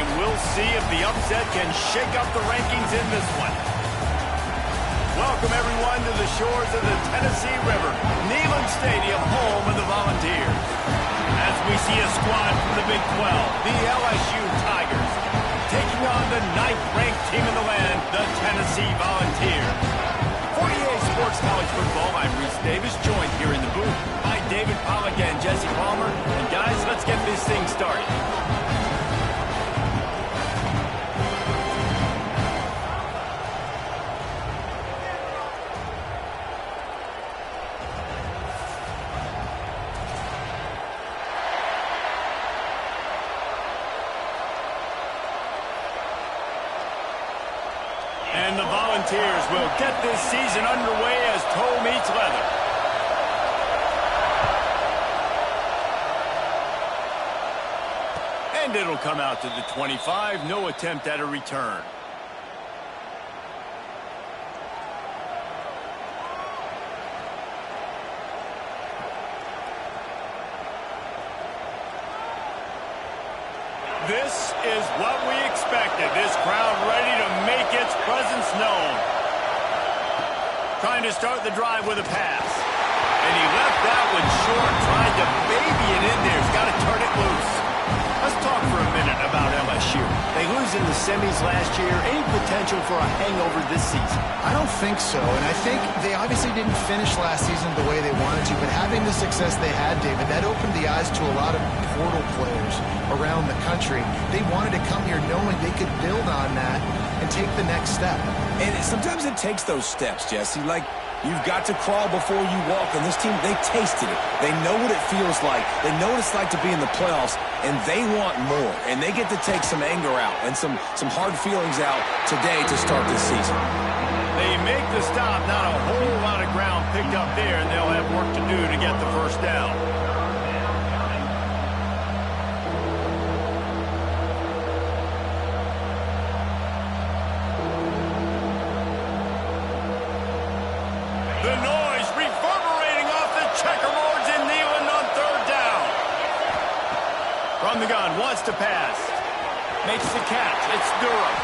and we'll see if the upset can shake up the rankings in this one. Welcome, everyone, to the shores of the Tennessee River, Neyland Stadium, home of the Volunteers. As we see a squad from the Big 12, the LSU Tigers, taking on the 9th-ranked team in the land, the Tennessee Volunteers. For EA Sports College Football, I'm Reese Davis, joined here in the booth by David Pollack and Jesse Palmer. And guys, let's get this thing started. And the Volunteers will get this season underway as toe meets leather. And it'll come out to the 25. No attempt at a return. This is what we expected. This crowd ready to make its presence known. Trying to start the drive with a pass. And he left that one short, trying to baby it in there. He's got to turn it loose. Let's talk for a minute about LSU. They lose in the semis last year. Any potential for a hangover this season? I don't think so, and I think they obviously didn't finish last season the way they wanted to, but having the success they had, David, that opened the eyes to a lot of portal players around the country. They wanted to come here knowing they could build on that and take the next step. And sometimes it takes those steps, Jesse. Like, you've got to crawl before you walk, and this team, they tasted it. They know what it feels like. They know what it's like to be in the playoffs, and they want more. And they get to take some anger out and some hard feelings out today to start this season. They make the stop. Not a whole lot of ground picked up there, and they'll have work to do to get the first down. The noise reverberating off the checkerboards in Neyland on 3rd down. From the gun, wants to pass. Makes the catch. It's Durham.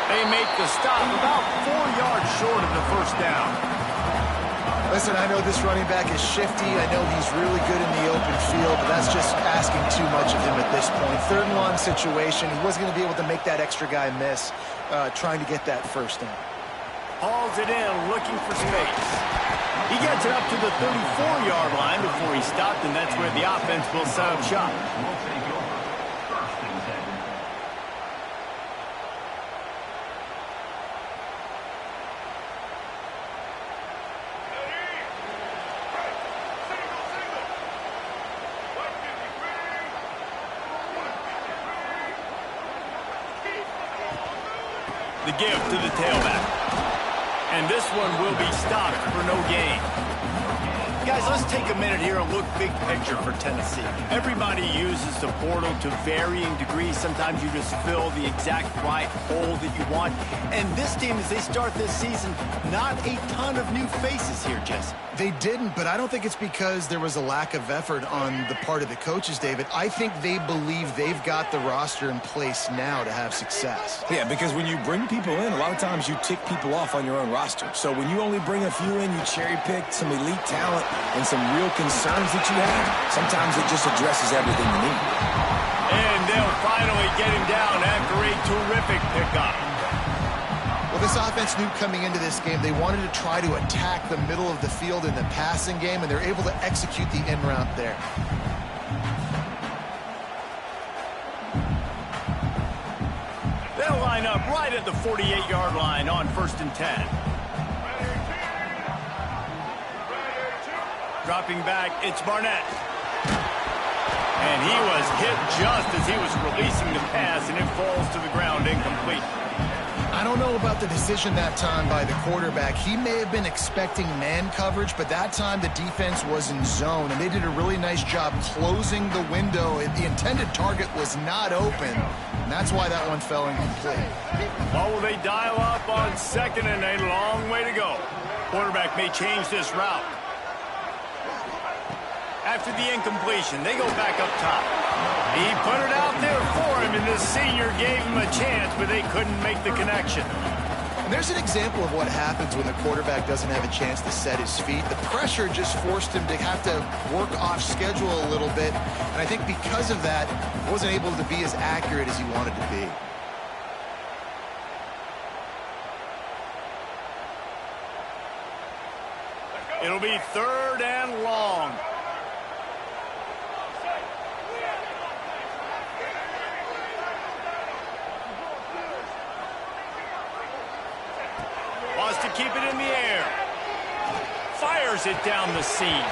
They make the stop about 4 yards short of the first down. Listen, I know this running back is shifty. I know he's really good in the open field, but that's just asking too much of him at this point. 3rd and long situation. He wasn't going to be able to make that extra guy miss trying to get that first down. Hauls it in, looking for space. He gets it up to the 34-yard line before he stopped, and that's where the offense will set up shop. The give to the tailback. And this one will be stopped for no gain. Guys, let's take a minute here and look big picture for Tennessee. Everybody uses the portal to varying degrees. Sometimes you just fill the exact right hole that you want. And this team, as they start this season, not a ton of new faces here, Jesse. They didn't, but I don't think it's because there was a lack of effort on the part of the coaches, David. I think they believe they've got the roster in place now to have success. Yeah, because when you bring people in, a lot of times you tick people off on your own roster. So when you only bring a few in, you cherry-pick some elite talent and some real concerns that you have, sometimes it just addresses everything you need. And they'll finally get him down after a terrific pickup. Well, this offense knew coming into this game they wanted to try to attack the middle of the field in the passing game, and they're able to execute the in route there. They'll line up right at the 48-yard line on 1st and 10. Dropping back, it's Barnett. And he was hit just as he was releasing the pass, and it falls to the ground incomplete. I don't know about the decision that time by the quarterback. He may have been expecting man coverage, but that time the defense was in zone, and they did a really nice job closing the window. The intended target was not open, and that's why that one fell incomplete. Oh, will they dial up on 2nd and a long way to go? Quarterback may change this route. After the incompletion, they go back up top. He put it out there for him, and this senior gave him a chance, but they couldn't make the connection. And there's an example of what happens when the quarterback doesn't have a chance to set his feet. The pressure just forced him to have to work off schedule a little bit. And I think because of that, he wasn't able to be as accurate as he wanted to be. It'll be 3rd and long. Wants to keep it in the air. Fires it down the seam.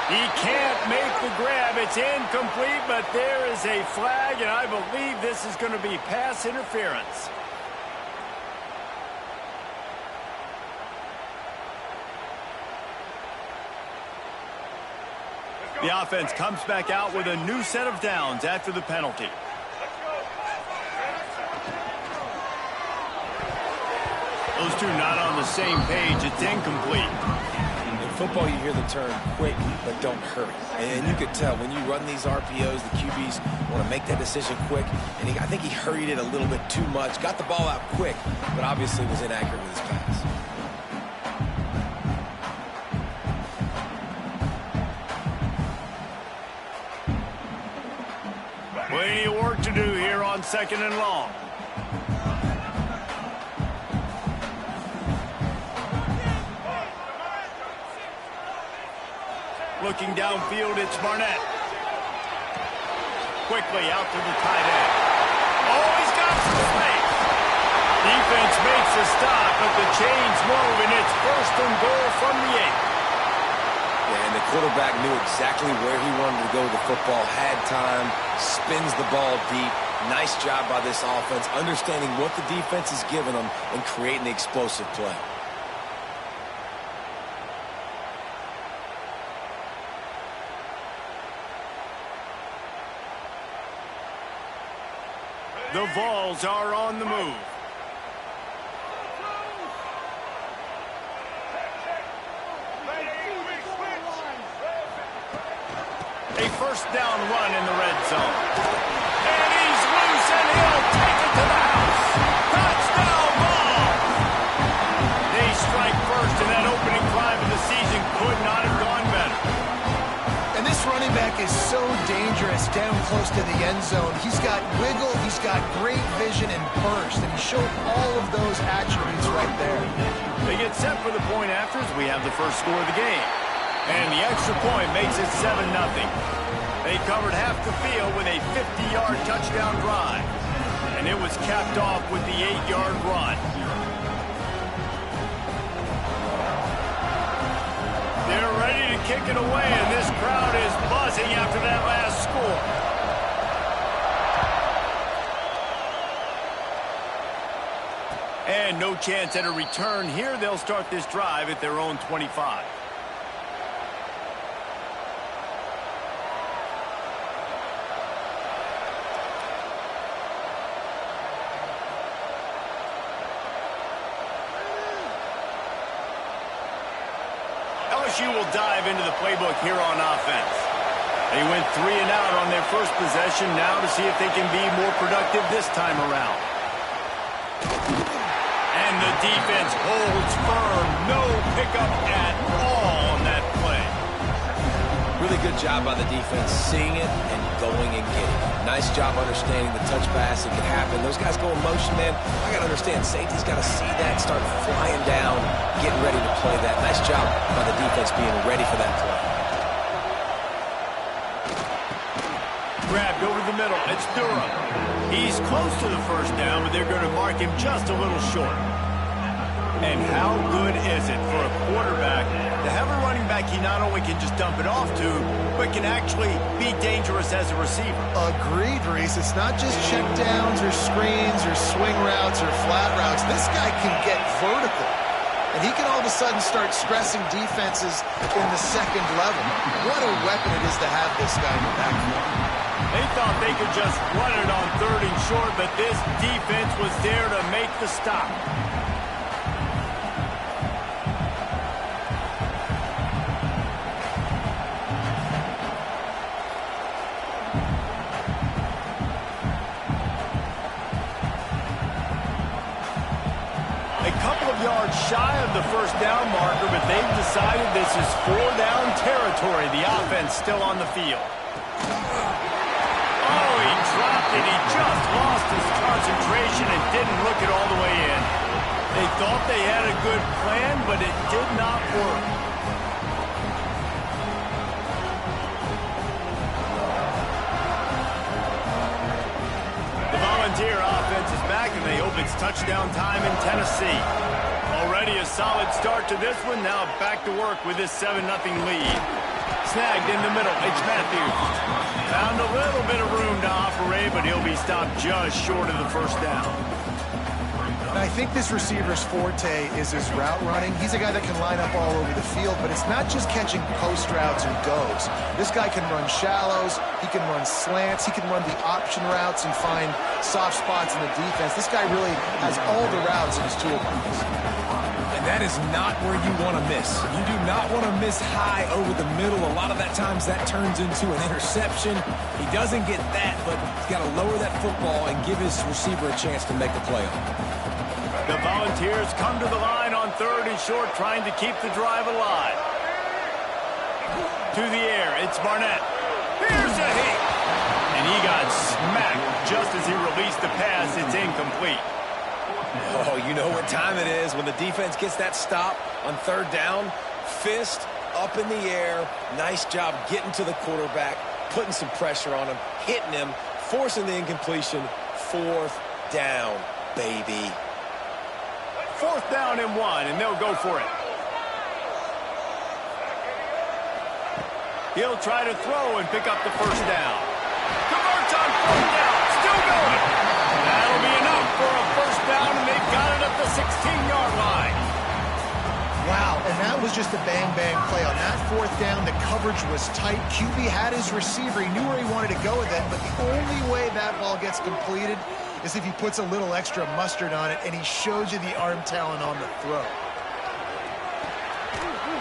He can't make the grab. It's incomplete, but there is a flag, and I believe this is going to be pass interference. The offense comes back out with a new set of downs after the penalty. Those two not on the same page. It's incomplete. In football, you hear the term quick, but don't hurry. And you could tell when you run these RPOs, the QBs want to make that decision quick. And I think he hurried it a little bit too much. Got the ball out quick, but obviously was inaccurate with his pass. Plenty of work to do here on 2nd and long. Looking downfield, it's Barnett. Quickly out to the tight end. Oh, he's got some space. Defense makes a stop, but the chains move, and it's 1st and goal from the 8. Yeah, and the quarterback knew exactly where he wanted to go with the football, had time, spins the ball deep. Nice job by this offense, understanding what the defense is giving them and creating the explosive play. The Vols are on the move. A 1st down run in the red zone. And he's loose, and he'll take it to the house. Touchdown Vols! They strike first, and that opening drive of the season could not have gone better. And this running back is so dangerous down close to the end zone. He's got wiggle, he's got great vision and burst, and he showed all of those attributes right there. They get set for the point after as we have the first score of the game. And the extra point makes it 7-0. They covered half the field with a 50-yard touchdown drive. And it was capped off with the 8-yard run. They're ready to kick it away, and this crowd is buzzing after that last score. And no chance at a return here. They'll start this drive at their own 25. LSU will dive into the playbook here on offense. They went 3 and out on their first possession, now to see if they can be more productive this time around. And the defense holds firm. No pickup at all on that play. Really good job by the defense, seeing it and going and getting it. Nice job understanding the touch pass. It can happen. Those guys go in motion, man. I got to understand, safety's got to see that, start flying down, getting ready to play that. Nice job by the defense being ready for that play. Grabbed over the middle. It's Durham. He's close to the 1st down, but they're going to mark him just a little short. And how good is it for a quarterback to have a running back he not only can just dump it off to, but can actually be dangerous as a receiver? Agreed, Reese. It's not just check downs or screens or swing routes or flat routes. This guy can get vertical. And he can all of a sudden start stressing defenses in the 2nd level. What a weapon it is to have this guy in the backfield. They thought they could just run it on 3rd and short, but this defense was there to make the stop. A couple of yards shy of the first down marker, but they've decided this is 4-down territory. The offense still on the field. Oh, he dropped it. He just lost his concentration and didn't look it all the way in. They thought they had a good plan, but it did not work. The Volunteer offense is back, and they hope it's touchdown time in Tennessee. Already a solid start to this one. Now back to work with this 7-0 lead. Snagged in the middle. H. Matthews found a little bit of room to operate, but he'll be stopped just short of the first down. And I think this receiver's forte is his route running. He's a guy that can line up all over the field, but it's not just catching post routes and goes. This guy can run shallows, he can run slants, he can run the option routes and find soft spots in the defense. This guy really has all the routes in his toolbox. And that is not where you want to miss. You do not want to miss high over the middle. A lot of that times that turns into an interception. He doesn't get that, but he's got to lower that football and give his receiver a chance to make the play on it. The Volunteers come to the line on 3rd and short, trying to keep the drive alive. To the air, it's Barnett. Here's a hit. And he got smacked just as he released the pass. It's incomplete. Oh, you know what time it is when the defense gets that stop on 3rd down. Fist up in the air. Nice job getting to the quarterback, putting some pressure on him, hitting him, forcing the incompletion. 4th down, baby. 4th down and 1, and they'll go for it. He'll try to throw and pick up the first down. Converts on 4th down. Still going. That'll be enough for a first down, and they've got it at the 16-yard line. Wow, and that was just a bang-bang play. On that 4th down, the coverage was tight. QB had his receiver. He knew where he wanted to go with it, but the only way that ball gets completed is if he puts a little extra mustard on it, and he shows you the arm talent on the throw.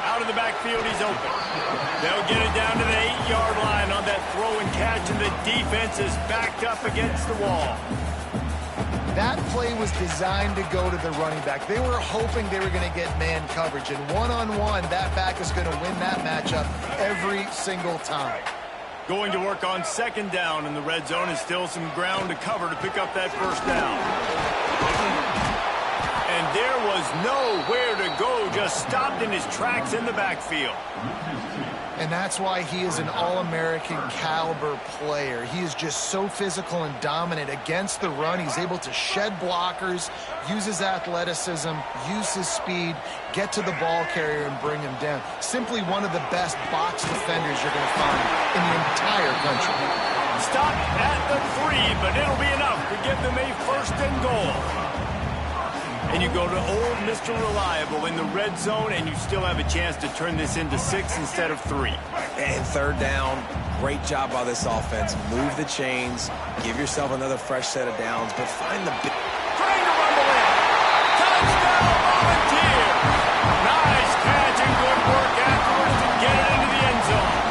Out of the backfield, he's open. They'll get it down to the 8-yard line on that throw and catch, and the defense is backed up against the wall. That play was designed to go to the running back. They were hoping they were going to get man coverage, and one-on-one, that back is going to win that matchup every single time. Going to work on 2nd down in the red zone, and still some ground to cover to pick up that first down. And there was nowhere to go, just stopped in his tracks in the backfield. And that's why he is an All-American caliber player. He is just so physical and dominant against the run. He's able to shed blockers, use his athleticism, use his speed, get to the ball carrier and bring him down. Simply one of the best box defenders you're going to find in the entire country. Stop at the 3, but it'll be enough to give them a 1st and goal. And you go to old Mr. Reliable in the red zone, and you still have a chance to turn this into 6 instead of 3. And 3rd down, great job by this offense. Move the chains, give yourself another fresh set of downs, but find the big... Trying to rumble in. Touchdown, Volunteer. Nice catch and good work afterwards to get it into the end zone.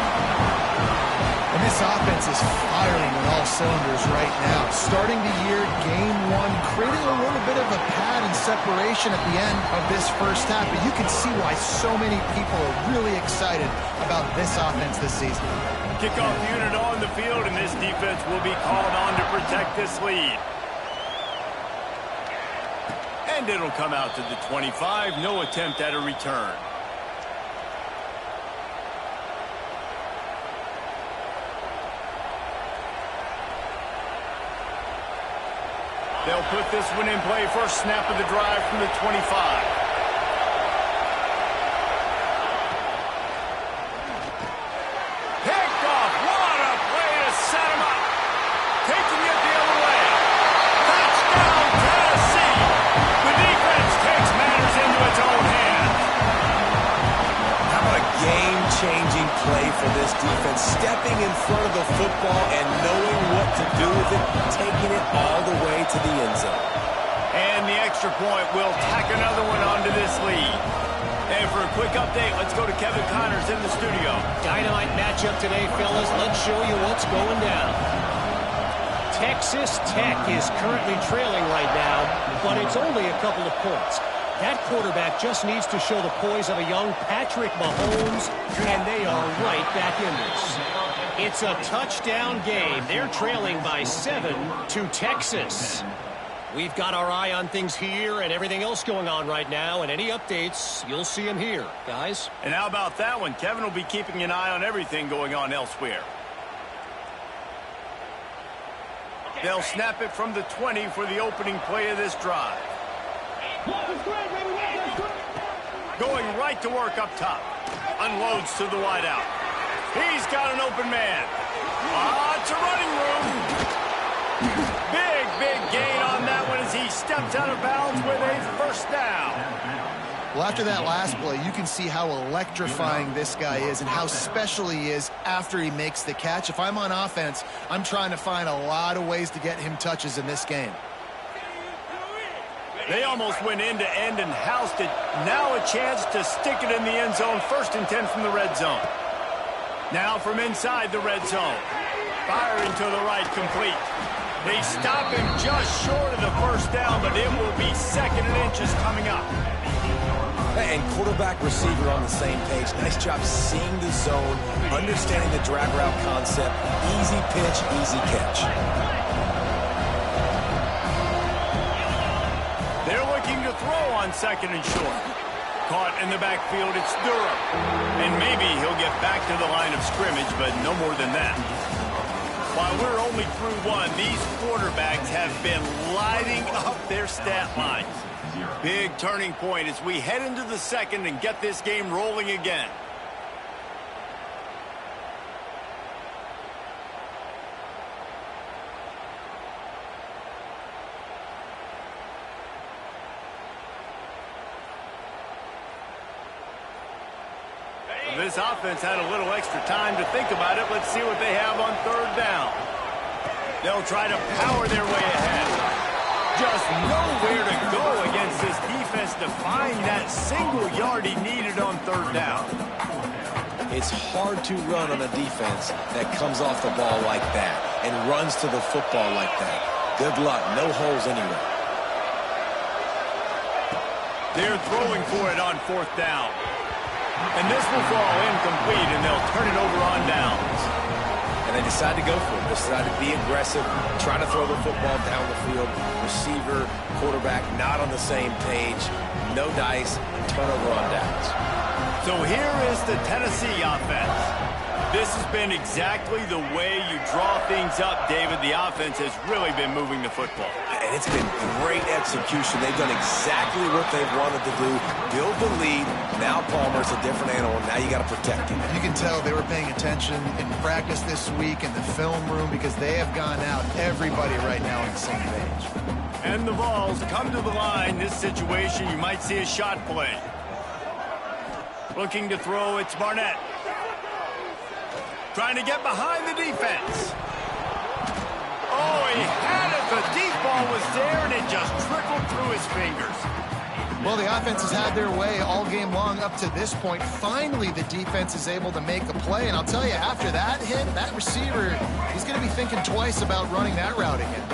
And this offense is firing on all cylinders right now. Starting the year, game 1, creating a little bit of a pad and separation at the end of this first half. But you can see why so many people are really excited about this offense this season. Kickoff unit on the field, and this defense will be called on to protect this lead. And it'll come out to the 25. No attempt at a return. They'll put this one in play. First snap of the drive from the 25. Picked off. What a play to set him up. Taking it the other way. Touchdown, Tennessee. The defense takes matters into its own hands. How about a game-changing play for this defense? Stepping in front of the football and knowing what to do with it, taking it all the way to the end zone. And the extra point will tack another one onto this lead. And for a quick update, let's go to Kevin Connors in the studio. Dynamite matchup today, fellas. Let's show you what's going down. Texas Tech is currently trailing right now, but it's only a couple of points. That quarterback just needs to show the poise of a young Patrick Mahomes, and they are right back in this. It's a touchdown game. They're trailing by 7 to Texas. We've got our eye on things here and everything else going on right now, and any updates, you'll see them here, guys. And how about that one? Kevin will be keeping an eye on everything going on elsewhere. They'll snap it from the 20 for the opening play of this drive. Going right to work up top. Unloads to the wideout. He's got an open man. It's a running room. Big gain on that one as he steps out of bounds with a first down. Well, after that last play, you can see how electrifying this guy is and how special he is after he makes the catch. If I'm on offense, I'm trying to find a lot of ways to get him touches in this game. They almost went end-to-end and housed it. Now a chance to stick it in the end zone. 1st and 10 from the red zone. Now from inside the red zone. Firing to the right, complete. They stop him just short of the first down, but it will be 2nd and inches coming up. And quarterback receiver on the same page. Nice job seeing the zone, understanding the drag route concept. Easy pitch, easy catch. They're looking to throw on 2nd and short. Caught in the backfield, it's Durham. And maybe he'll get back to the line of scrimmage, but no more than that. While we're only through one, these quarterbacks have been lighting up their stat lines. Big turning point as we head into the 2nd and get this game rolling again. This offense had a little extra time to think about it. Let's see what they have on 3rd down. They'll try to power their way ahead. Just nowhere to go against this defense to find that single yard he needed on 3rd down. It's hard to run on a defense that comes off the ball like that and runs to the football like that. Good luck. No holes anywhere. They're throwing for it on 4th down. And this will fall incomplete, and they'll turn it over on downs. And they decide to go for it. They decide to be aggressive, try to throw the football down the field. Receiver, quarterback, not on the same page. No dice, turnover on downs. So here is the Tennessee offense. This has been exactly the way you draw things up, David. The offense has really been moving the football. And it's been great execution. They've done exactly what they've wanted to do. Build the lead. Now Palmer's a different animal. Now you got to protect him. You can tell they were paying attention in practice this week in the film room because they have gone out, everybody right now on the same page. And the Vols come to the line. This situation, you might see a shot play. Looking to throw, it's Barnett. Trying to get behind the defense. Oh, he had it. The deep ball was there, and it just trickled through his fingers. Well, the offense has had their way all game long up to this point. Finally, the defense is able to make a play. And I'll tell you, after that hit, that receiver, he's going to be thinking twice about running that route again.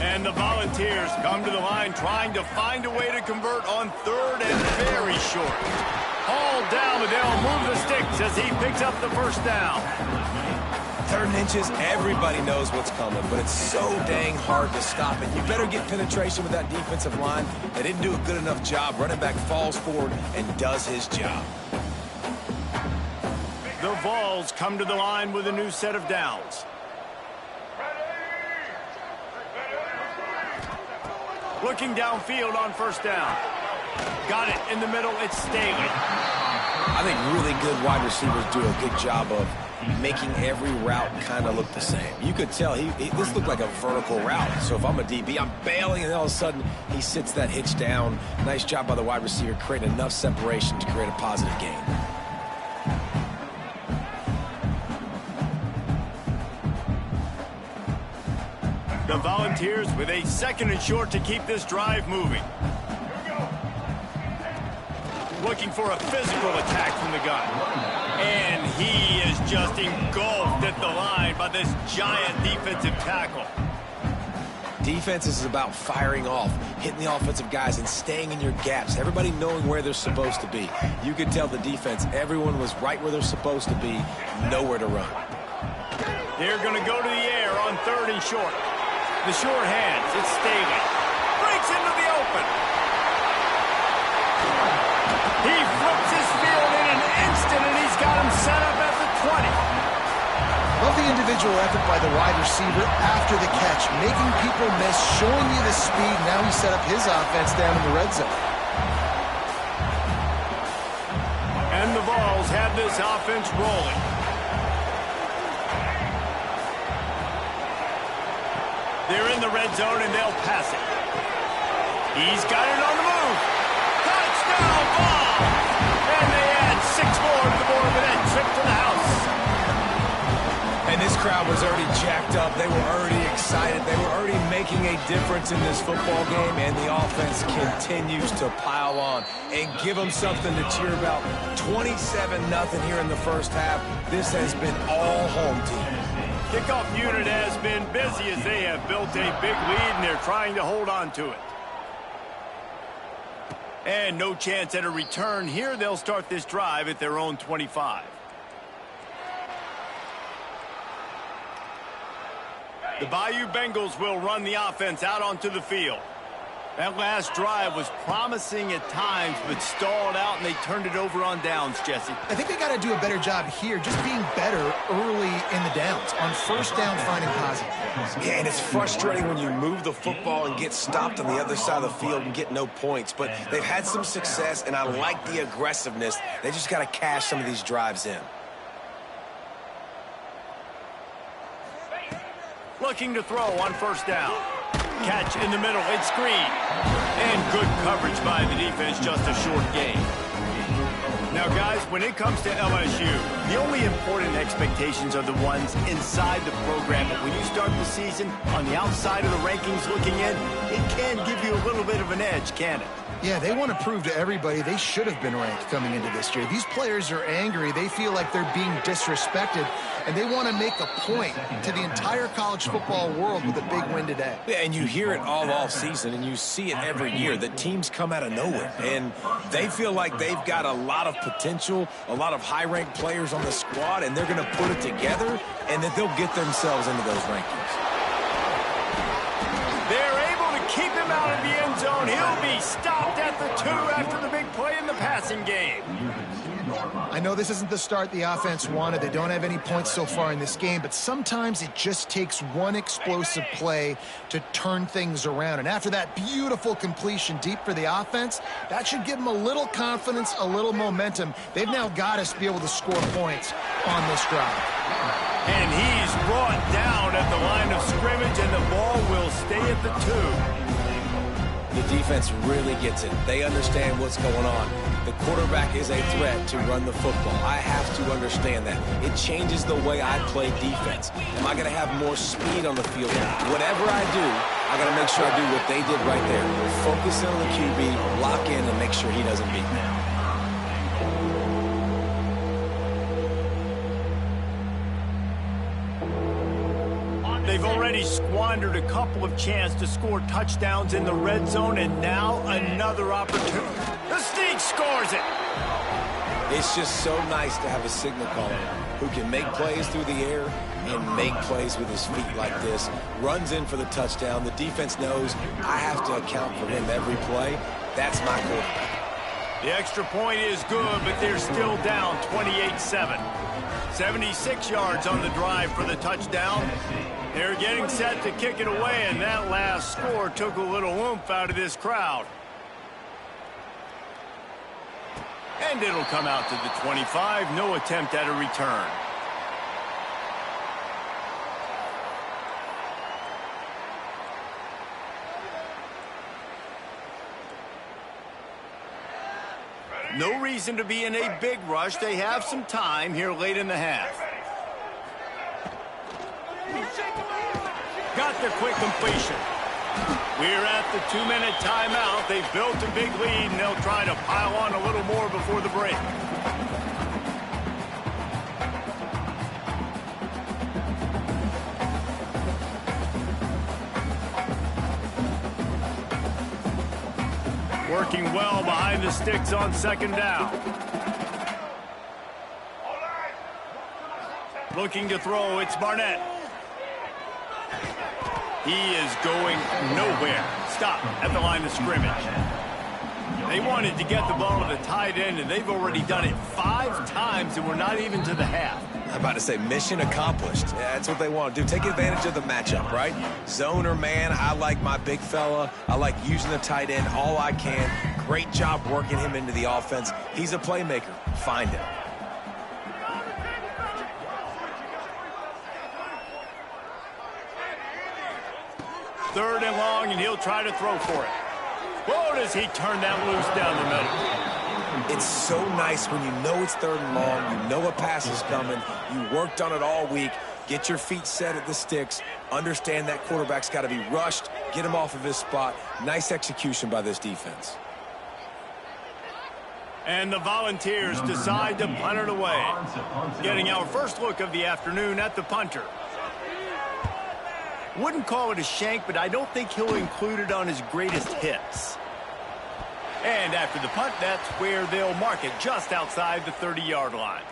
And the Volunteers come to the line trying to find a way to convert on 3rd and very short. Hauled down, but they'll move the sticks as he picks up the first down. 3rd and inches, everybody knows what's coming, but it's so dang hard to stop it. You better get penetration with that defensive line. They didn't do a good enough job. Running back falls forward and does his job. The Vols come to the line with a new set of downs. Looking downfield on 1st down. Got it in the middle. It's Staley. I think really good wide receivers do a good job of making every route kind of look the same. You could tell this looked like a vertical route. So if I'm a DB, I'm bailing, and all of a sudden he sits that hitch down. Nice job by the wide receiver creating enough separation to create a positive gain. The Volunteers with a 2nd and short to keep this drive moving. Looking for a physical attack from the gun. And he is just engulfed at the line by this giant defensive tackle. Defense is about firing off, hitting the offensive guys, and staying in your gaps. Everybody knowing where they're supposed to be. You could tell the defense, everyone was right where they're supposed to be, nowhere to run. They're going to go to the air on 3rd and short. The short hands, it's Staley. Breaks into the open. He flips his field in an instant, and he's got him set up at the 20. Love the individual effort by the wide receiver after the catch, making people miss, showing you the speed. Now he set up his offense down in the red zone. And the Vols have this offense rolling. They're in the red zone, and they'll pass it. He's got it on the move. Touchdown, Vols! And they add 6 more to the board with that trip to the house. And this crowd was already jacked up. They were already excited. They were already making a difference in this football game, and the offense continues to pile on and give them something to cheer about. 27-0 here in the first half. This has been all home team. Kickoff unit has been busy as they have built a big lead, and they're trying to hold on to it. And no chance at a return here. They'll start this drive at their own 25. The Bayou Bengals will run the offense out onto the field. That last drive was promising at times, but stalled out, and they turned it over on downs, Jesse. I think they got to do a better job here, just being better early in the downs. On 1st down, finding positive. Yeah, and it's frustrating when you move the football and get stopped on the other side of the field and get no points. But they've had some success, and I like the aggressiveness. They just got to cash some of these drives in. Looking to throw on 1st down. Catch in the middle, it's screen. And good coverage by the defense, just a short gain. Now, guys, when it comes to LSU, the only important expectations are the ones inside the program. But when you start the season on the outside of the rankings looking in, it can give you a little bit of an edge, can it? Yeah, they want to prove to everybody they should have been ranked coming into this year. These players are angry. They feel like they're being disrespected, and they want to make a point to the entire college football world with a big win today. Yeah, and you hear it all season, and you see it every year. The teams come out of nowhere, and they feel like they've got a lot of potential, a lot of high-ranked players on the squad, and they're going to put it together, and that they'll get themselves into those rankings. They're able to keep him out of the end zone. He'll be stopped at the 2 after the big play in the passing game. I know this isn't the start the offense wanted. They don't have any points so far in this game, but sometimes it just takes one explosive play to turn things around. And after that beautiful completion deep for the offense, that should give them a little confidence, a little momentum. They've now got us to be able to score points on this drive. And he's brought down at the line of scrimmage, and the ball will stay at the 2. The defense really gets it. They understand what's going on. The quarterback is a threat to run the football. I have to understand that. It changes the way I play defense. Am I going to have more speed on the field? Whatever I do, I got to make sure I do what they did right there. Focus in on the QB, lock in, and make sure he doesn't beat me. They've already squandered a couple of chances to score touchdowns in the red zone, and now another opportunity. The Sneak scores it. It's just so nice to have a signal caller who can make plays through the air and make plays with his feet like this. Runs in for the touchdown. The defense knows I have to account for him every play. That's my quarterback. The extra point is good, but they're still down 28-7. 76 yards on the drive for the touchdown. They're getting set to kick it away, and that last score took a little oomph out of this crowd. And it'll come out to the 25. No attempt at a return. No reason to be in a big rush. They have some time here late in the half. Got the quick completion. We're at the 2-minute timeout. They've built a big lead, and they'll try to pile on a little more before the break. Working well behind the sticks on second down. Looking to throw, it's Barnett. He is going nowhere. Stop at the line of scrimmage. They wanted to get the ball to the tight end, and they've already done it 5 times, and we're not even to the half. I'm about to say mission accomplished. Yeah, that's what they want to do. Take advantage of the matchup, right? Zone or man, I like my big fella. I like using the tight end all I can. Great job working him into the offense. He's a playmaker. Find him. Third and long, and he'll try to throw for it. Whoa, does he turn that loose down the middle. It's so nice when you know it's third and long, you know a pass is coming, you worked on it all week, get your feet set at the sticks, understand that quarterback's got to be rushed, get him off of his spot. Nice execution by this defense. And the Volunteers decide to punt it away. Getting our first look of the afternoon at the punter. Wouldn't call it a shank, but I don't think he'll include it on his greatest hits. And after the punt, that's where they'll mark it, just outside the 30-yard line.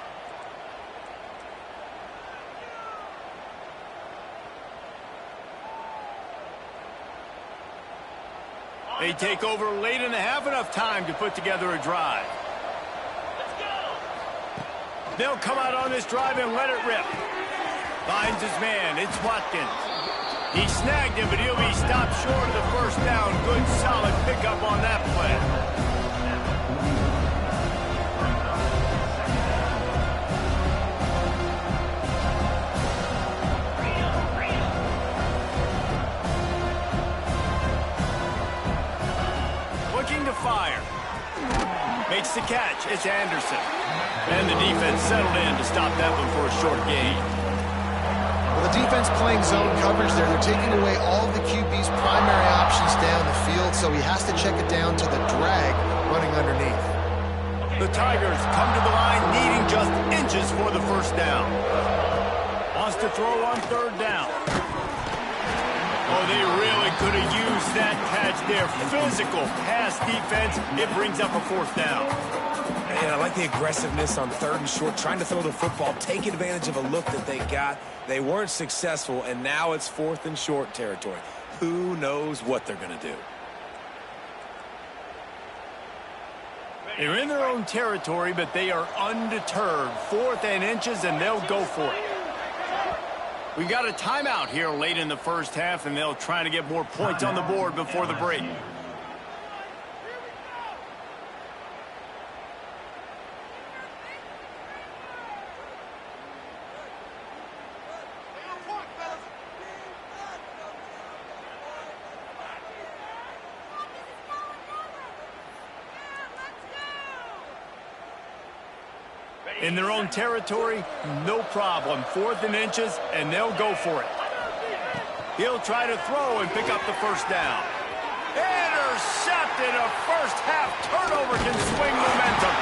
They take over late in the half, enough time to put together a drive. They'll come out on this drive and let it rip. Finds his man, it's Watkins. He snagged him, but he'll be stopped short of the first down. Good, solid pickup on that play. Looking to fire. Makes the catch. It's Anderson. And the defense settled in to stop that one for a short gain. Well, the defense playing zone coverage there. They're taking away all of the QB's primary options down the field, so he has to check it down to the drag running underneath. The Tigers come to the line needing just inches for the first down. Wants to throw on third down. Oh, they really could have used that catch there. Physical pass defense. It brings up a fourth down. Man, I like the aggressiveness on third and short, trying to throw the football, take advantage of a look that they got. They weren't successful, and now it's fourth and short territory. Who knows what they're going to do? They're in their own territory, but they are undeterred. 4th and inches, and they'll go for it. We got a timeout here late in the first half, and they'll try to get more points on the board before the break. In their own territory, no problem. 4th and inches, and they'll go for it. He'll try to throw and pick up the first down. Intercepted. A first-half turnover can swing momentum.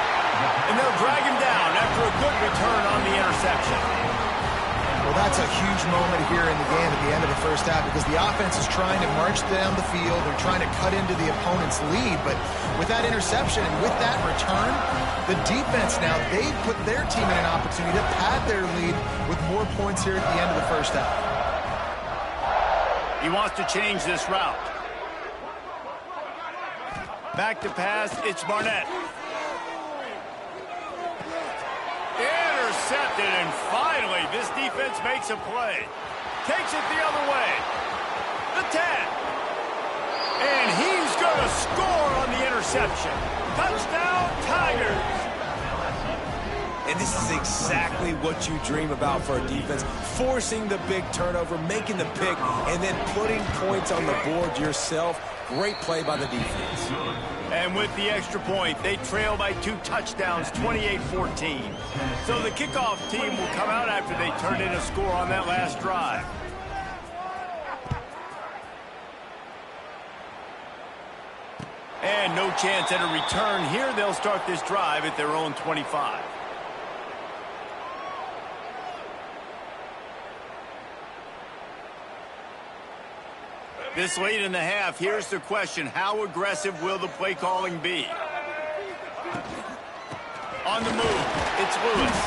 And they'll drag him down after a good return on the interception. Well, that's a huge moment here in the game at the end of the first half because the offense is trying to march down the field. They're trying to cut into the opponent's lead. But with that interception and with that return, the defense now, they put their team in an opportunity to pad their lead with more points here at the end of the first half. He wants to change this route. Back to pass, it's Barnett. Intercepted, and finally, this defense makes a play. Takes it the other way. The 10. And he's going to score on the interception. Touchdown, Tigers. And this is exactly what you dream about for a defense. Forcing the big turnover, making the pick, and then putting points on the board yourself. Great play by the defense. And with the extra point, they trail by 2 touchdowns, 28-14. So the kickoff team will come out after they turn in a score on that last drive. And no chance at a return here. They'll start this drive at their own 25. This late in the half, here's the question. How aggressive will the play calling be? On the move, it's Lewis.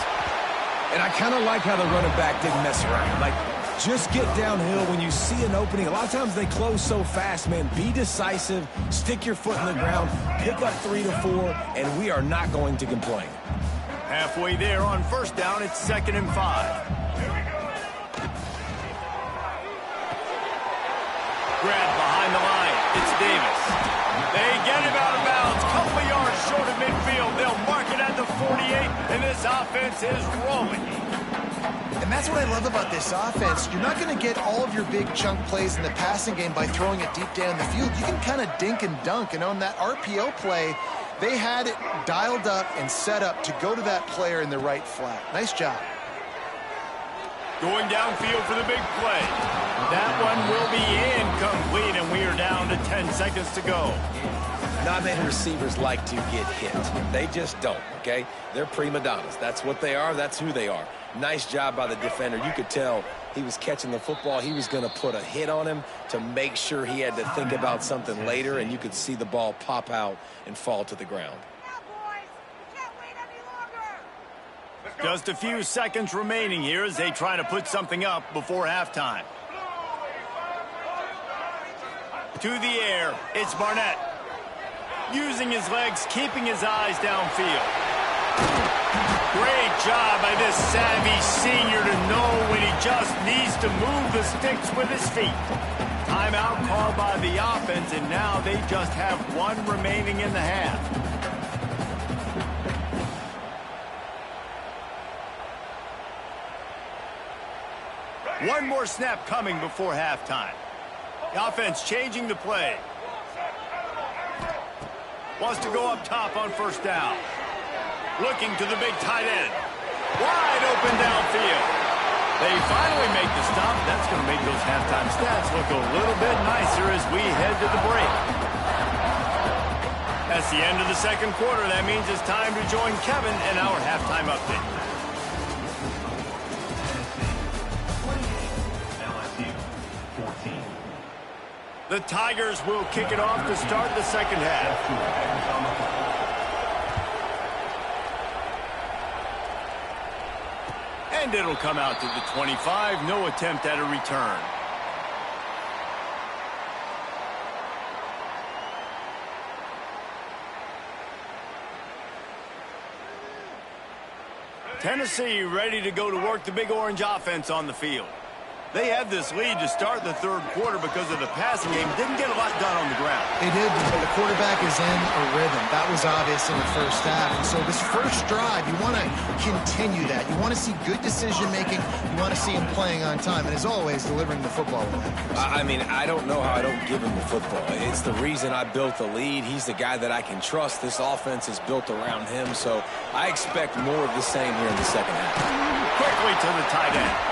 And I kind of like how the running back didn't mess around. Like, just get downhill when you see an opening. A lot of times they close so fast, man. Be decisive, stick your foot in the ground, pick up 3 to 4, and we are not going to complain. Halfway there on first down, it's 2nd and 5. Grab behind the line. It's Davis. They get him out of bounds. Couple of yards short of midfield. They'll mark it at the 48, and this offense is rolling. And that's what I love about this offense. You're not going to get all of your big chunk plays in the passing game by throwing it deep down the field. You can kind of dink and dunk. And on that RPO play, they had it dialed up and set up to go to that player in the right flat. Nice job. Going downfield for the big play. That one will be incomplete, and we are down to 10 seconds to go. Not many receivers like to get hit. They just don't, okay? They're prima donnas. That's what they are. That's who they are. Nice job by the defender. You could tell he was catching the football. He was going to put a hit on him to make sure he had to think about something later, and you could see the ball pop out and fall to the ground. Just a few seconds remaining here as they try to put something up before halftime. To the air, it's Barnett. Using his legs, keeping his eyes downfield. Great job by this savvy senior to know when he just needs to move the sticks with his feet. Timeout called by the offense, and now they just have one remaining in the half. One more snap coming before halftime. The offense changing the play. Wants to go up top on first down. Looking to the big tight end. Wide open downfield. They finally make the stop. That's going to make those halftime stats look a little bit nicer as we head to the break. That's the end of the second quarter. That means it's time to join Kevin in our halftime update. The Tigers will kick it off to start the second half. And it'll come out to the 25. No attempt at a return. Tennessee ready to go to work the Big Orange offense on the field. They had this lead to start the third quarter because of the passing game. Didn't get a lot done on the ground. They did, but the quarterback is in a rhythm. That was obvious in the first half. And so this first drive, you want to continue that. You want to see good decision-making. You want to see him playing on time. And as always, delivering the football. I mean, I don't know how I don't give him the football. It's the reason I built the lead. He's the guy that I can trust. This offense is built around him. So I expect more of the same here in the second half. Quickly to the tight end.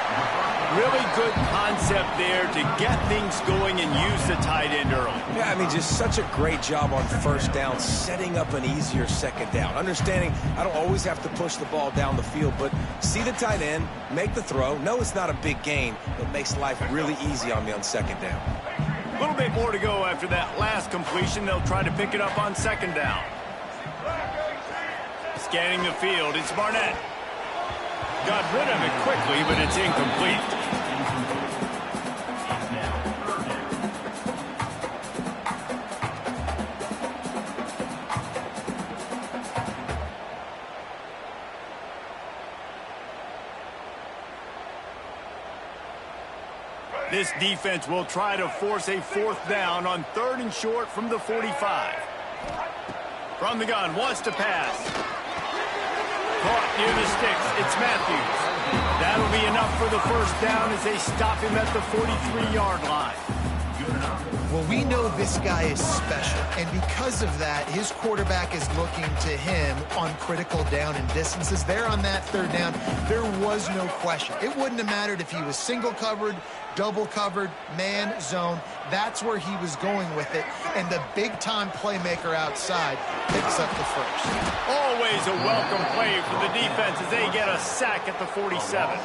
Really good concept there to get things going and use the tight end early. Yeah, I mean, just such a great job on first down, setting up an easier second down. Understanding I don't always have to push the ball down the field, but see the tight end, make the throw. No, it's not a big gain, but makes life really easy on me on second down. A little bit more to go after that last completion. They'll try to pick it up on second down. Scanning the field, it's Barnett. Got rid of it quickly, but it's incomplete. This defense will try to force a fourth down on 3rd and short from the 45. From the gun, wants to pass. Caught near the sticks. It's Matthews. That'll be enough for the first down as they stop him at the 43-yard line. Well, we know this guy is special, and because of that, his quarterback is looking to him on critical down and distances. There on that 3rd down, there was no question. It wouldn't have mattered if he was single covered, double covered, man, zone. That's where he was going with it, and the big-time playmaker outside picks up the first. Always a welcome play for the defense as they get a sack at the 47.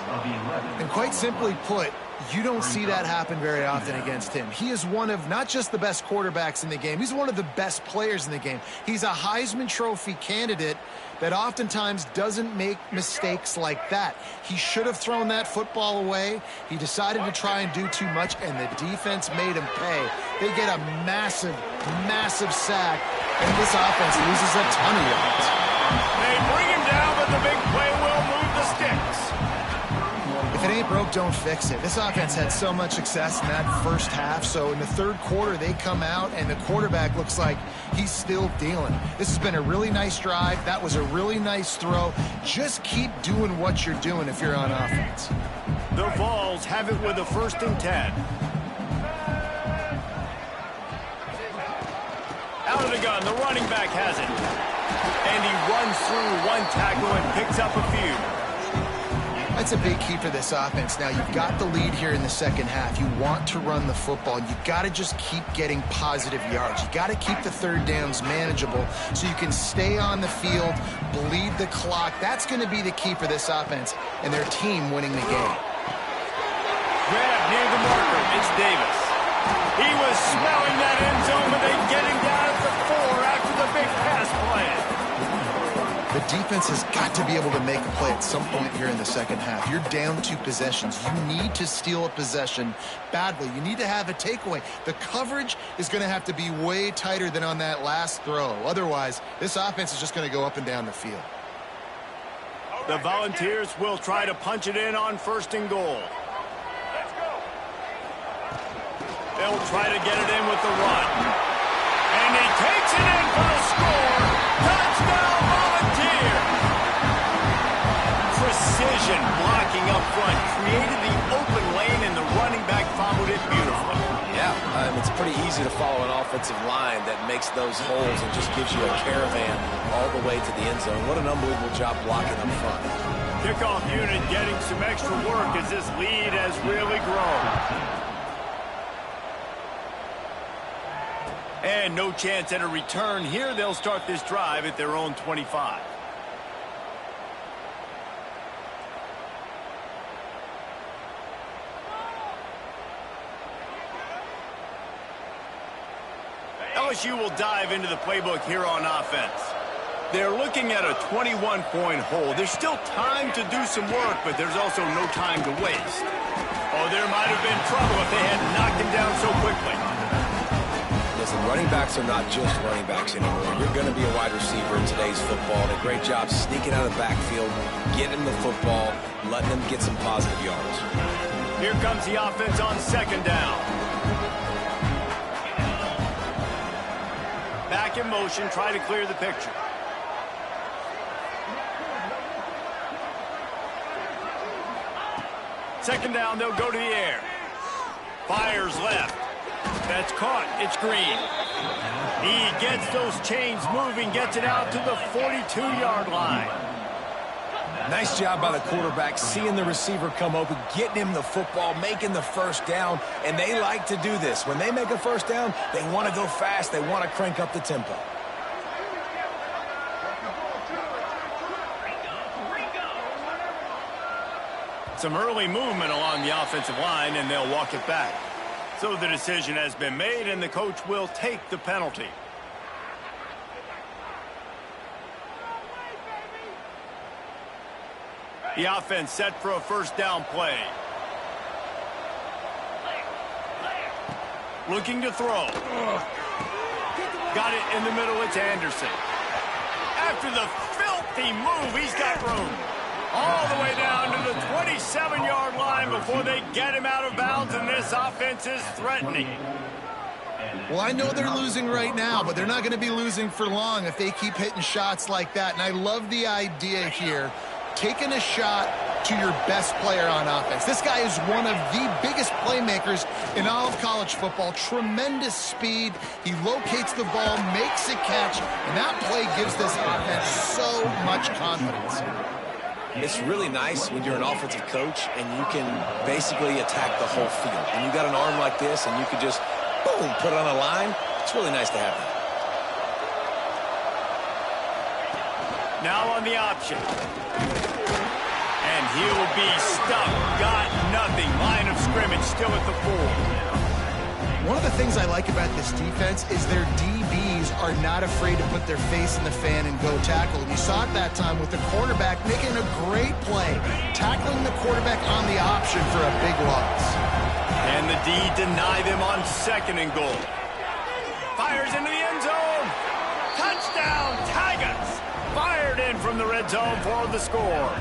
And quite simply put, You don't see that happen very often against him. He is one of not just the best quarterbacks in the game, he's one of the best players in the game. He's a Heisman Trophy candidate that oftentimes doesn't make mistakes like that. He should have thrown that football away. He decided to try and do too much, and the defense made him pay. They get a massive, massive sack, and this offense loses a ton of yards. They bring him down, but the big play will move the sticks. If it ain't broke, don't fix it. This offense had so much success in that first half, so in the third quarter, they come out, and the quarterback looks like he's still dealing. This has been a really nice drive. That was a really nice throw. Just keep doing what you're doing if you're on offense. The Vols have it with a 1st and 10. Out of the gun, the running back has it. And he runs through one tackle and picks up a few. That's a big key for this offense. Now, you've got the lead here in the second half. You want to run the football. You've got to just keep getting positive yards. You've got to keep the third downs manageable so you can stay on the field, bleed the clock. That's going to be the key for this offense and their team winning the game. Grab near the marker. It's Davis. He was smelling that end zone, but they get him down at the 4 after the big pass play. The defense has got to be able to make a play at some point here in the second half. You're down 2 possessions. You need to steal a possession badly. You need to have a takeaway. The coverage is going to have to be way tighter than on that last throw. Otherwise, this offense is just going to go up and down the field. The Volunteers will try to punch it in on 1st and goal. They'll try to get it in with the run. And he takes it in for the score. Touchdown, Volunteers! Precision blocking up front created the open lane, and the running back followed it beautifully. Yeah, it's pretty easy to follow an offensive line that makes those holes and just gives you a caravan all the way to the end zone. What an unbelievable job blocking up front. Kickoff unit getting some extra work as this lead has really grown. And no chance at a return here. They'll start this drive at their own 25. LSU will dive into the playbook here on offense. They're looking at a 21-point hole. There's still time to do some work, but there's also no time to waste. Oh, there might have been trouble if they had knocked him down so quickly. Listen, running backs are not just running backs anymore. You're going to be a wide receiver in today's football. And a great job sneaking out of the backfield, getting the football, letting them get some positive yards. Here comes the offense on 2nd down. Back in motion, try to clear the picture. Second down, they'll go to the air. Fires left. That's caught. It's Green. He gets those chains moving, gets it out to the 42-yard line. Nice job by the quarterback, seeing the receiver come open, getting him the football, making the 1st down, and they like to do this. When they make a 1st down, they want to go fast. They want to crank up the tempo. Some early movement along the offensive line, and they'll walk it back. So the decision has been made, and the coach will take the penalty. The offense set for a 1st down play. Looking to throw. Got it in the middle. It's Anderson. After the filthy move, he's got room. All the way down to the 27-yard line before they get him out of bounds, and this offense is threatening. Well, I know they're losing right now, but they're not going to be losing for long if they keep hitting shots like that. And I love the idea here, taking a shot to your best player on offense. This guy is one of the biggest playmakers in all of college football. Tremendous speed. He locates the ball, makes a catch, and that play gives this offense so much confidence. It's really nice when you're an offensive coach and you can basically attack the whole field. And you got an arm like this and you can just, boom, put it on a line. It's really nice to have that. Now on the option. And he'll be stuck. Got nothing. Line of scrimmage still at the 4. One of the things I like about this defense is their DBs are not afraid to put their face in the fan and go tackle. And you saw it that time with the quarterback making a great play, tackling the quarterback on the option for a big loss. And the D deny them on 2nd and goal. Fires into the end zone. Touchdown, Tigers. Fired in from the red zone for the score.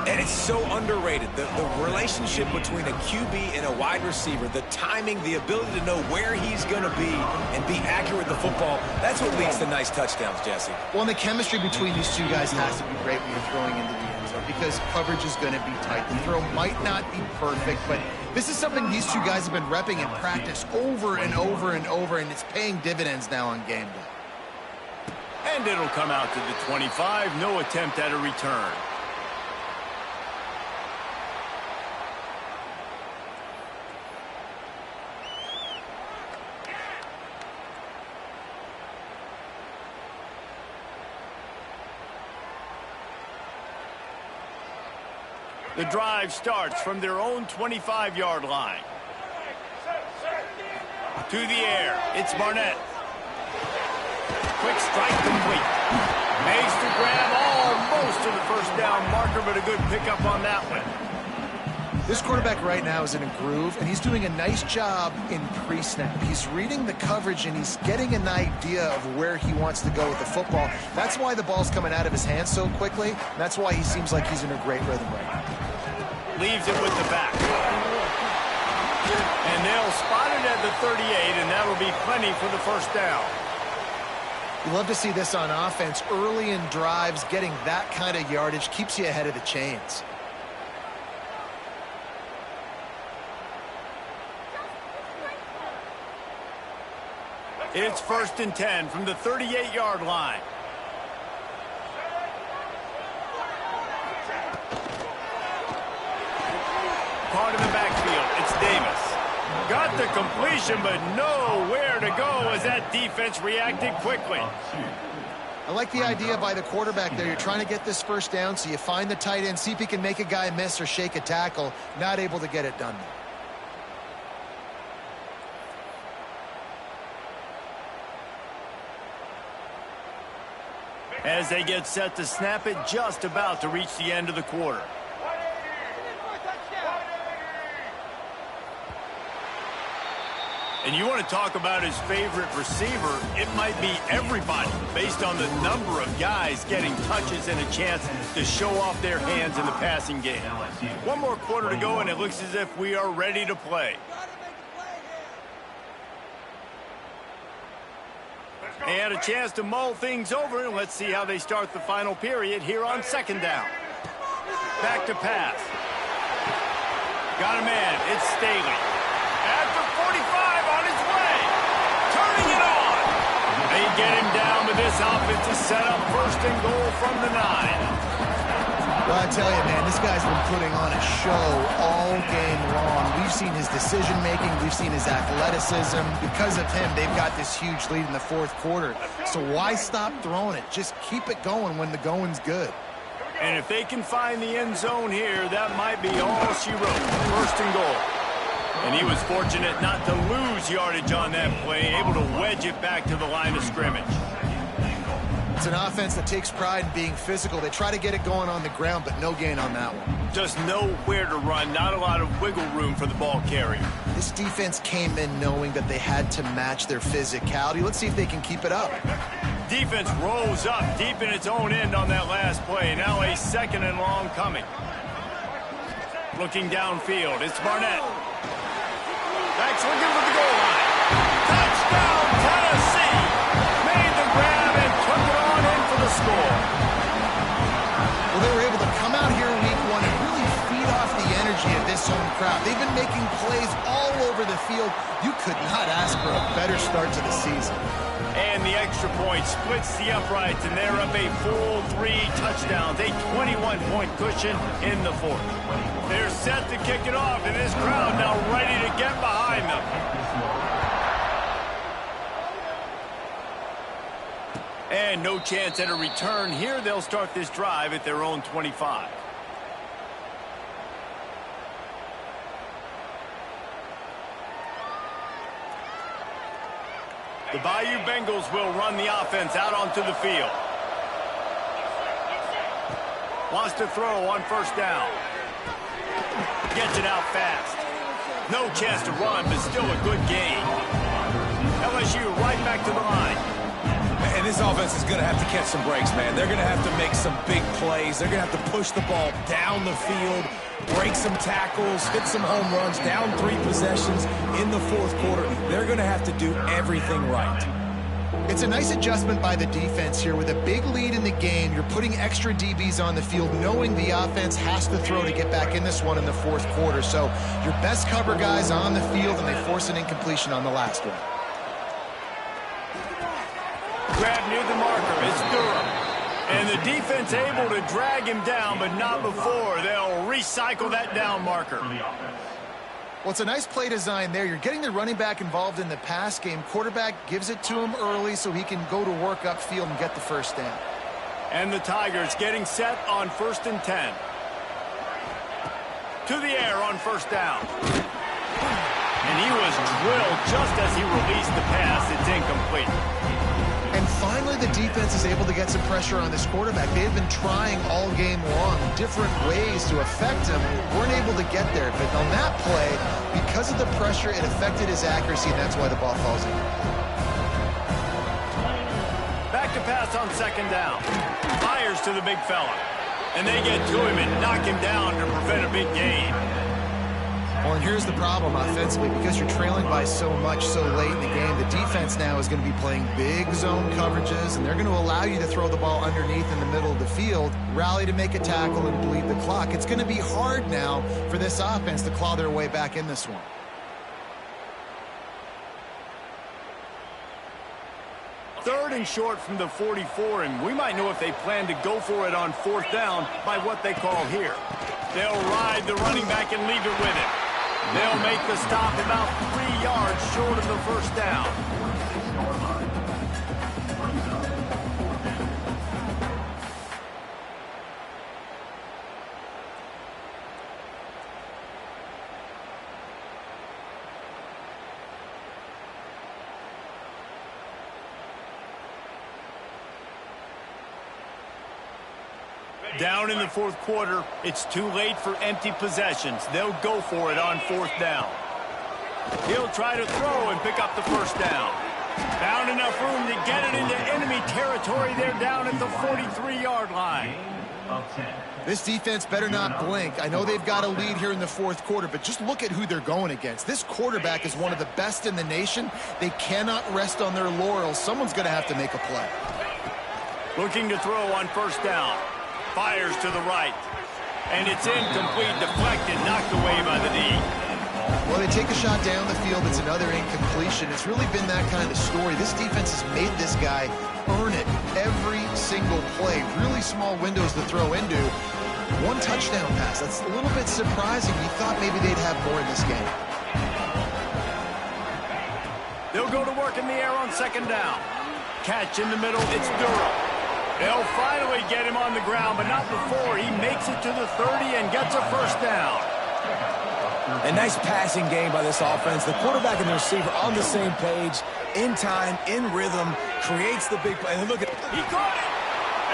And it's so underrated. The relationship between a QB and a wide receiver, the timing, the ability to know where he's going to be and be accurate with the football, that's what leads to nice touchdowns, Jesse. Well, and the chemistry between these two guys has to be great when you're throwing into the end zone because coverage is going to be tight. The throw might not be perfect, but this is something these two guys have been repping in practice over and over and over, and it's paying dividends now on game day. And it'll come out to the 25. No attempt at a return. The drive starts from their own 25-yard line. To the air, it's Barnett. Quick strike complete. Makes the grab almost to the first down marker, but a good pickup on that one. This quarterback right now is in a groove, and he's doing a nice job in pre-snap. He's reading the coverage, and he's getting an idea of where he wants to go with the football. That's why the ball's coming out of his hands so quickly. That's why he seems like he's in a great rhythm right now. Leaves it with the back. And they'll spot it at the 38, and that'll be plenty for the first down. You love to see this on offense. Early in drives, getting that kind of yardage keeps you ahead of the chains. It's 1st and 10 from the 38-yard line. Caught in the backfield. It's Davis. Got the completion, but nowhere to go as that defense reacted quickly. I like the idea by the quarterback there. You're trying to get this first down, so you find the tight end, see if he can make a guy miss or shake a tackle. Not able to get it done there. As they get set to snap it, just about to reach the end of the quarter. And you want to talk about his favorite receiver, it might be everybody based on the number of guys getting touches and a chance to show off their hands in the passing game. One more quarter to go, and it looks as if we are ready to play. And a chance to mull things over, and let's see how they start the final period here on 2nd down. Back to pass. Got a man. It's Staley. At the 45 on his way. Turning it on. They get him down with this offense to set up 1st and goal from the 9. Well, I tell you, man, this guy's been putting on a show all game long. We've seen his decision-making. We've seen his athleticism. Because of him, they've got this huge lead in the 4th quarter. So why stop throwing it? Just keep it going when the going's good. And if they can find the end zone here, that might be all she wrote. 1st and goal. And he was fortunate not to lose yardage on that play, able to wedge it back to the line of scrimmage. It's an offense that takes pride in being physical. They try to get it going on the ground, but no gain on that one. Just nowhere to run, not a lot of wiggle room for the ball carrier. This defense came in knowing that they had to match their physicality. Let's see if they can keep it up. Defense rolls up deep in its own end on that last play. Now a 2nd and long coming. Looking downfield, it's Barnett. Backs looking for the goal line. Touchdown, Tennessee! Made the grab and took it on in for the score. Well, they were able to come out here week 1 and really feed off the energy of this home crowd. They've been making plays all over the field. You could not ask for a better start to the season. And the extra point splits the uprights, and they're up a full 3 touchdowns, a 21-point cushion in the 4th. They're set to kick it off, and this crowd now ready to get behind them. And no chance at a return here. They'll start this drive at their own 25. The Bayou Bengals will run the offense out onto the field. Wants to throw on first down. Gets it out fast. No chance to run, but still a good gain. LSU right back to the line. And this offense is going to have to catch some breaks, man. They're going to have to make some big plays. They're going to have to push the ball down the field, break some tackles, hit some home runs, down 3 possessions in the fourth quarter. They're going to have to do everything right. It's a nice adjustment by the defense here. With a big lead in the game, you're putting extra DBs on the field, knowing the offense has to throw to get back in this one in the fourth quarter. So your best cover guys on the field, and they force an incompletion on the last one. Grab near the marker. It's Durham. And the defense able to drag him down, but not before. They'll recycle that down marker. Well, it's a nice play design there. You're getting the running back involved in the pass game. Quarterback gives it to him early so he can go to work upfield and get the first down. And the Tigers getting set on 1st and 10. To the air on first down. And he was drilled just as he released the pass. It's incomplete. And finally, the defense is able to get some pressure on this quarterback. They had been trying all game long different ways to affect him. Weren't able to get there. But on that play, because of the pressure, it affected his accuracy, and that's why the ball falls in. Back to pass on second down. Fires to the big fella. And they get to him and knock him down to prevent a big gain. Well, and here's the problem offensively. Because you're trailing by so much so late in the game, the defense now is going to be playing big zone coverages, and they're going to allow you to throw the ball underneath in the middle of the field, rally to make a tackle, and bleed the clock. It's going to be hard now for this offense to claw their way back in this one. Third and short from the 44, and we might know if they plan to go for it on fourth down by what they call here. They'll ride the running back and leave it with him. They'll make the stop about 3 yards short of the first down. Down in the fourth quarter, it's too late for empty possessions. They'll go for it on fourth down. He'll try to throw and pick up the first down. Found enough room to get it into enemy territory. They're down at the 43-yard line. This defense better not blink. I know they've got a lead here in the fourth quarter, but just look at who they're going against. This quarterback is one of the best in the nation. They cannot rest on their laurels. Someone's going to have to make a play. Looking to throw on first down. Fires to the right. And it's incomplete, deflected, knocked away by the knee. Well, they take a shot down the field. It's another incompletion. It's really been that kind of story. This defense has made this guy earn it every single play. Really small windows to throw into. 1 touchdown pass. That's a little bit surprising. You thought maybe they'd have more in this game. They'll go to work in the air on second down. Catch in the middle. It's Durham. They'll finally get him on the ground, but not before he makes it to the 30 and gets a first down. A nice passing game by this offense. The quarterback and the receiver on the same page, in time, in rhythm, creates the big play. And look at He caught it,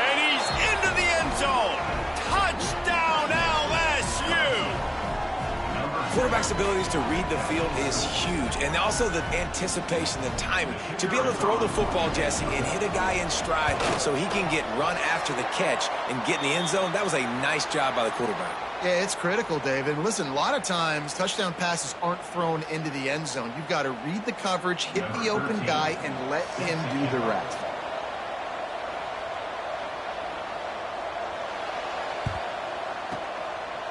and he's into the end zone. Touchdown, LSU! quarterback's abilities to read the field is huge, and also the anticipation, the timing. To be able to throw the football, Jesse, and hit a guy in stride so he can get run after the catch and get in the end zone, that was a nice job by the quarterback. Yeah, it's critical, David. Listen, a lot of times touchdown passes aren't thrown into the end zone. You've got to read the coverage, hit the open guy, and let him do the rest.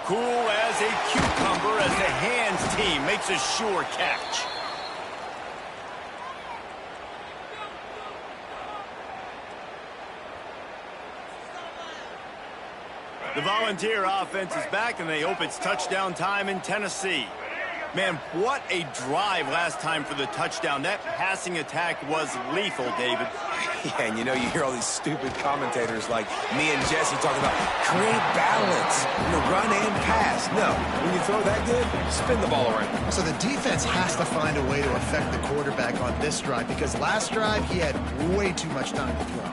Cool as a cucumber as the hands team makes a sure catch. The Volunteer offense is back, and they hope it's touchdown time in Tennessee. Man, what a drive last time for the touchdown. That passing attack was lethal, David. Yeah, and you hear all these stupid commentators like me and Jesse talking about create balance, run and pass. No, when you throw that good, spin the ball around. So the defense has to find a way to affect the quarterback on this drive because last drive he had way too much time to throw.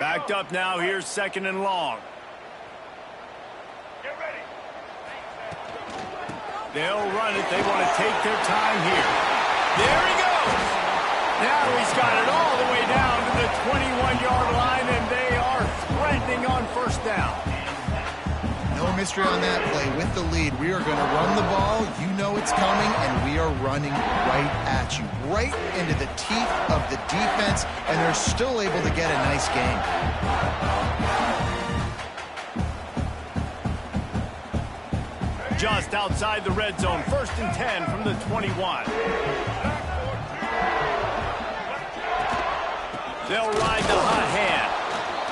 Backed up now. Here's 2nd and long. Get ready. They'll run it. They want to take their time here. There he goes. Now he's got it all the way down to the 21-yard line, and they are threatening on 1st down. No mystery on that play. With the lead, we are going to run the ball. You know it's coming, and we are running right at you, right into the teeth of the defense, and they're still able to get a nice gain. Just outside the red zone, 1st and 10 from the 21. They'll ride the hot hand.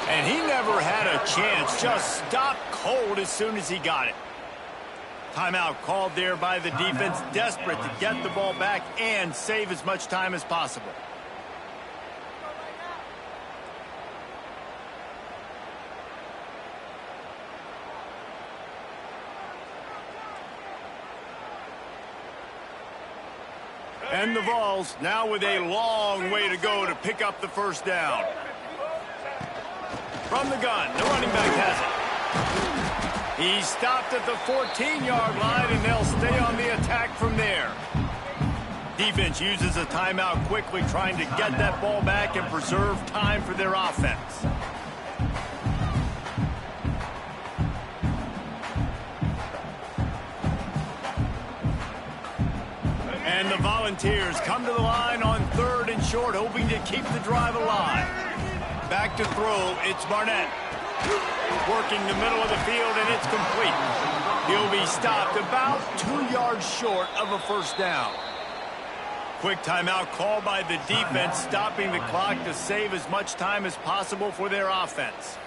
And he never had a chance. Just stopped cold as soon as he got it. Timeout called there by the defense, desperate to get the ball back and save as much time as possible. And the Vols now with a long way to go to pick up the 1st down. From the gun, the running back has it. He stopped at the 14-yard line, and they'll stay on the attack from there. Defense uses a timeout quickly, trying to get that ball back and preserve time for their offense. And the Volunteers come to the line on 3rd and short, hoping to keep the drive alive. Back to throw, it's Barnett. Working the middle of the field, and it's complete. He'll be stopped about 2 yards short of a 1st down. Quick timeout called by the defense, stopping the clock to save as much time as possible for their offense.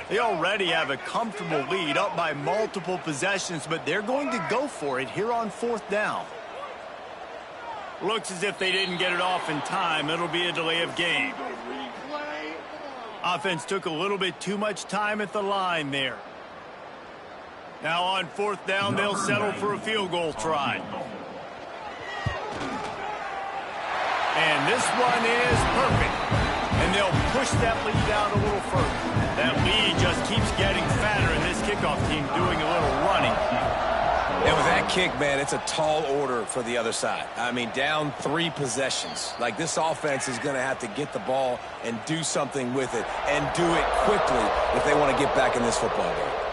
They already have a comfortable lead, up by multiple possessions, but they're going to go for it here on 4th down. Looks as if they didn't get it off in time. It'll be a delay of game. Offense took a little bit too much time at the line there. Now on 4th down, they'll settle for a field goal try. And this one is perfect. And they'll push that lead out a little further. That lead just keeps getting fatter, and this kickoff team doing a little running. And with that kick, man, it's a tall order for the other side. I mean, down 3 possessions. Like, this offense is going to have to get the ball and do something with it, and do it quickly if they want to get back in this football game.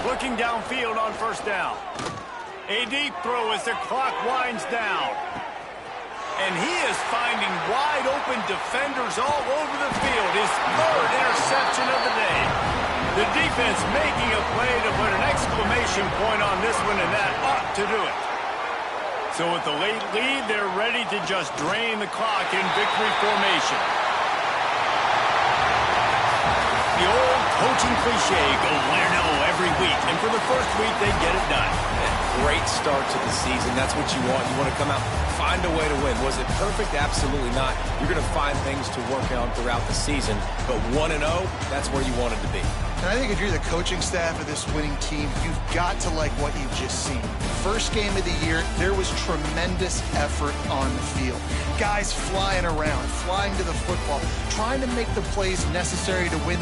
Looking downfield on 1st down. A deep throw as the clock winds down. And he is finding wide open defenders all over the field. His 3rd interception of the day. The defense making a play to put an exclamation point on this one, and that ought to do it. So with the late lead, they're ready to just drain the clock in victory formation. The old coaching cliche, go win or no every week. And for the first week, they get it done. Great start to the season. That's what you want. You want to come out, find a way to win. Was it perfect? Absolutely not. You're going to find things to work on throughout the season. But 1-0, that's where you wanted to be. And I think if you're the coaching staff of this winning team, you've got to like what you've just seen. First game of the year, there was tremendous effort on the field. Guys flying around, flying to the football, trying to make the plays necessary to win